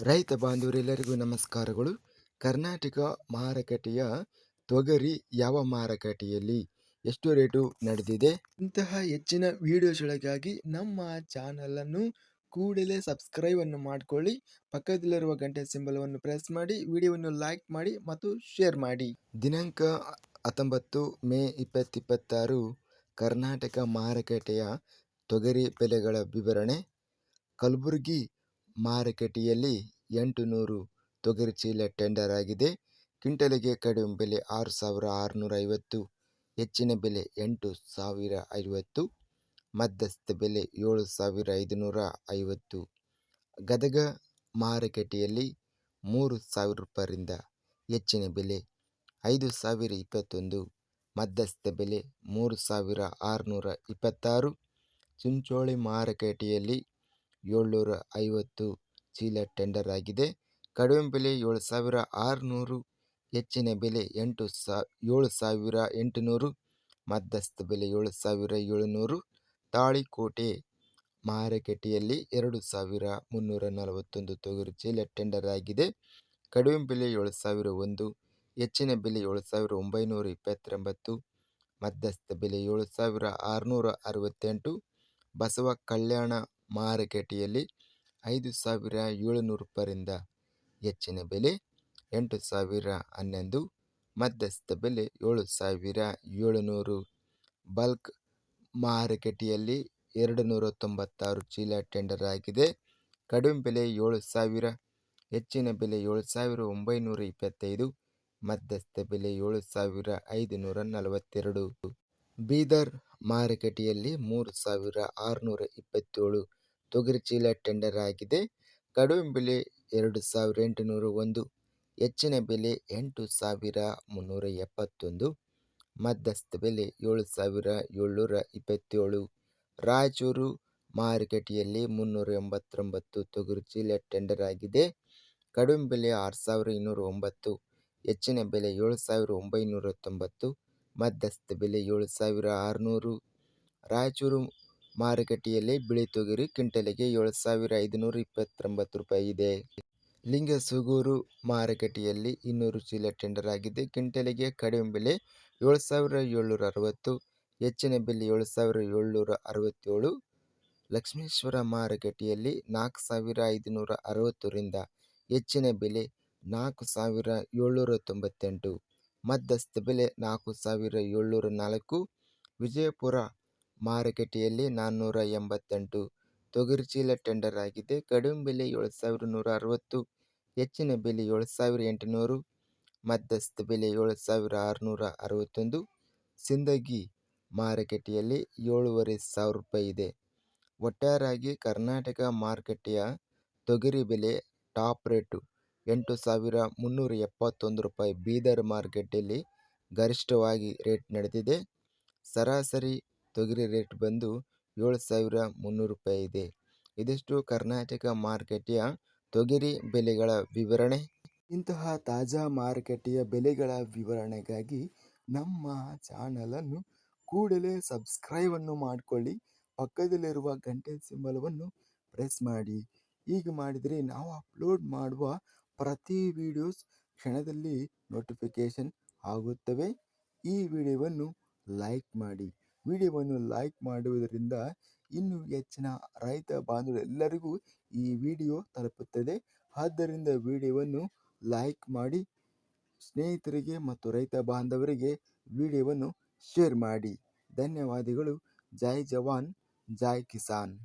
ರೈತ ಬಾಂಧವರೆಲ್ಲರಿಗೂ ನಮಸ್ಕಾರಗಳು. ಕರ್ನಾಟಕ ಮಾರುಕಟ್ಟೆಯ ತೊಗರಿ ಯಾವ ಮಾರುಕಟ್ಟೆಯಲ್ಲಿ ಎಷ್ಟು ರೇಟು ನಡೆದಿದೆ? ಇಂತಹ ಹೆಚ್ಚಿನ ವಿಡಿಯೋಸ್ಗಳಿಗಾಗಿ ನಮ್ಮ ಚಾನಲನ್ನು ಕೂಡಲೇ ಸಬ್ಸ್ಕ್ರೈಬ್ ಅನ್ನು ಮಾಡಿಕೊಳ್ಳಿ. ಪಕ್ಕದಲ್ಲಿರುವ ಗಂಟೆ ಸಿಂಬಲವನ್ನು ಪ್ರೆಸ್ ಮಾಡಿ, ವಿಡಿಯೋವನ್ನು ಲೈಕ್ ಮಾಡಿ ಮತ್ತು ಶೇರ್ ಮಾಡಿ. ದಿನಾಂಕ 19 ಮೇ 2026 ಕರ್ನಾಟಕ ಮಾರುಕಟ್ಟೆಯ ತೊಗರಿ ಬೆಲೆಗಳ ವಿವರಣೆ. ಕಲಬುರಗಿ ಮಾರುಕಟ್ಟೆಯಲ್ಲಿ 800 ತೊಗರಿ ಚೀಲ ಟೆಂಡರ್ ಆಗಿದೆ. ಕ್ವಿಂಟಲಿಗೆ ಕಡಿಮೆ ಬೆಲೆ 6,650, ಹೆಚ್ಚಿನ ಬೆಲೆ 8,050, ಮಧ್ಯಸ್ಥ ಬೆಲೆ 7,550. ಗದಗ ಮಾರುಕಟ್ಟೆಯಲ್ಲಿ 3,000 ರೂಪಾಯಿಯಿಂದ ಹೆಚ್ಚಿನ ಬೆಲೆ 5,021, ಮಧ್ಯಸ್ಥ ಬೆಲೆ 3,626. ಚಿಂಚೋಳಿ ಮಾರುಕಟ್ಟೆಯಲ್ಲಿ 750 ಚೀಲ ಟೆಂಡರ್ ಆಗಿದೆ. ಕಡಿಮೆ ಬೆಲೆ 7,600, ಹೆಚ್ಚಿನ ಬೆಲೆ 7,800, ಮಧ್ಯಸ್ಥ ಬೆಲೆ 7,700. ತಾಳಿಕೋಟೆ ಮಾರುಕಟ್ಟೆಯಲ್ಲಿ 2,341 ತೊಗರಿ ಚೀಲ ಟೆಂಡರ್ ಆಗಿದೆ. ಕಡಿಮೆ ಬೆಲೆ 7,001, ಹೆಚ್ಚಿನ ಬೆಲೆ 7,929, ಮಧ್ಯಸ್ಥ ಬೆಲೆ 7,668. ಬಸವ ಕಲ್ಯಾಣ ಮಾರುಕಟ್ಟೆಯಲ್ಲಿ 5,700 ರೂಪಾಯಿಯಿಂದ ಹೆಚ್ಚಿನ ಬೆಲೆ 8,011, ಮಧ್ಯಸ್ಥ ಬೆಲೆ 7,700. ಬಲ್ಕ್ ಮಾರುಕಟ್ಟೆಯಲ್ಲಿ 296 ಚೀಲ ಟೆಂಡರ್ ಆಗಿದೆ. ಕಡಿಮೆ ಬೆಲೆ 7,000, ಹೆಚ್ಚಿನ ಬೆಲೆ 7,925, ಮಧ್ಯಸ್ಥ ಬೆಲೆ 7,542. ಬೀದರ್ ಮಾರುಕಟ್ಟೆಯಲ್ಲಿ 3,627 ತೊಗರಿ ಚೀಲ ಟೆಂಡರ್ ಆಗಿದೆ. ಕಡಿಮೆ ಬೆಲೆ 2,801, ಹೆಚ್ಚಿನ ಬೆಲೆ 8,371, ಮಧ್ಯಸ್ಥ ಬೆಲೆ 7,727. ರಾಯಚೂರು ಮಾರುಕಟ್ಟೆಯಲ್ಲಿ 389 ತೊಗರಿ ಚೀಲ ಟೆಂಡರ್ ಆಗಿದೆ. ಕಡಿಮೆ ಬೆಲೆ 6,209, ಹೆಚ್ಚಿನ ಬೆಲೆ 7,990, ಮಧ್ಯಸ್ಥ ಬೆಲೆ 7,600. ರಾಯಚೂರು ಮಾರುಕಟ್ಟೆಯಲ್ಲಿ ಬಿಳಿ ತೊಗರಿ ಕ್ವಿಂಟಲಿಗೆ 7,529 ರೂಪಾಯಿ ಇದೆ. ಲಿಂಗಸೂಗೂರು ಮಾರುಕಟ್ಟೆಯಲ್ಲಿ 200 ಚೀಲ ಟೆಂಡರ್ ಆಗಿದೆ. ಕ್ವಿಂಟಲಿಗೆ ಕಡಿಮೆ ಬೆಲೆ 7,760, ಹೆಚ್ಚಿನ ಬೆಲೆ 7,767. ಲಕ್ಷ್ಮೇಶ್ವರ ಮಾರುಕಟ್ಟೆಯಲ್ಲಿ 4,560ರಿಂದ ಹೆಚ್ಚಿನ ಬೆಲೆ 4,798, ಮಧ್ಯಸ್ಥ ಬೆಲೆ 4,704. ವಿಜಯಪುರ ಮಾರುಕಟ್ಟೆಯಲ್ಲಿ 488 ತೊಗರಿ ಚೀಲ ಟೆಂಡರ್ ಆಗಿದೆ. ಕಡಿಮೆ ಬೆಲೆ 7,160, ಹೆಚ್ಚಿನ ಬೆಲೆ 7,800, ಮಧ್ಯಸ್ಥ ಬೆಲೆ 7,661. ಸಿಂದಗಿ ಮಾರುಕಟ್ಟೆಯಲ್ಲಿ 7,500 ರೂಪಾಯಿ ಇದೆ. ಒಟ್ಟಾರೆಯಾಗಿ ಕರ್ನಾಟಕ ಮಾರುಕಟ್ಟೆಯ ತೊಗರಿ ಬೆಲೆ ಟಾಪ್ ರೇಟು 8,371 ರೂಪಾಯಿ ಬೀದರ್ ಮಾರುಕಟ್ಟೆಯಲ್ಲಿ ಗರಿಷ್ಠವಾಗಿ ರೇಟ್ ನಡೆದಿದೆ. ಸರಾಸರಿ ತೊಗರಿ ರೇಟ್ ಬಂದು 7,300 ರೂಪಾಯಿ ಇದೆ. ಇದಿಷ್ಟು ಕರ್ನಾಟಕ ಮಾರುಕಟ್ಟೆಯ ತೊಗರಿ ಬೆಲೆಗಳ ವಿವರಣೆ. ಇಂತಹ ತಾಜಾ ಮಾರುಕಟ್ಟೆಯ ಬೆಲೆಗಳ ವಿವರಣೆಗಾಗಿ ನಮ್ಮ ಚಾನಲನ್ನು ಕೂಡಲೇ ಸಬ್ಸ್ಕ್ರೈಬ್ ಅನ್ನು ಮಾಡಿಕೊಳ್ಳಿ. ಪಕ್ಕದಲ್ಲಿರುವ ಗಂಟೆ ಸಿಂಬಲವನ್ನು ಪ್ರೆಸ್ ಮಾಡಿ. ಹೀಗೆ ಮಾಡಿದರೆ ನಾವು ಅಪ್ಲೋಡ್ ಮಾಡುವ ಪ್ರತಿ ವಿಡಿಯೋಸ್ ಕ್ಷಣದಲ್ಲಿ ನೋಟಿಫಿಕೇಶನ್ ಆಗುತ್ತವೆ. ಈ ವಿಡಿಯೋವನ್ನು ಲೈಕ್ ಮಾಡಿ. ವಿಡಿಯೋವನ್ನು ಲೈಕ್ ಮಾಡುವುದರಿಂದ ಇನ್ನೂ ಹೆಚ್ಚಿನ ರೈತ ಬಾಂಧವರೆಲ್ಲರಿಗೂ ಈ ವಿಡಿಯೋ ತಲುಪುತ್ತದೆ. ಆದ್ದರಿಂದ ವಿಡಿಯೋವನ್ನು ಲೈಕ್ ಮಾಡಿ, ಸ್ನೇಹಿತರಿಗೆ ಮತ್ತು ರೈತ ಬಾಂಧವರಿಗೆ ವಿಡಿಯೋವನ್ನು ಶೇರ್ ಮಾಡಿ. ಧನ್ಯವಾದಗಳು. ಜೈ ಜವಾನ್, ಜೈ ಕಿಸಾನ್.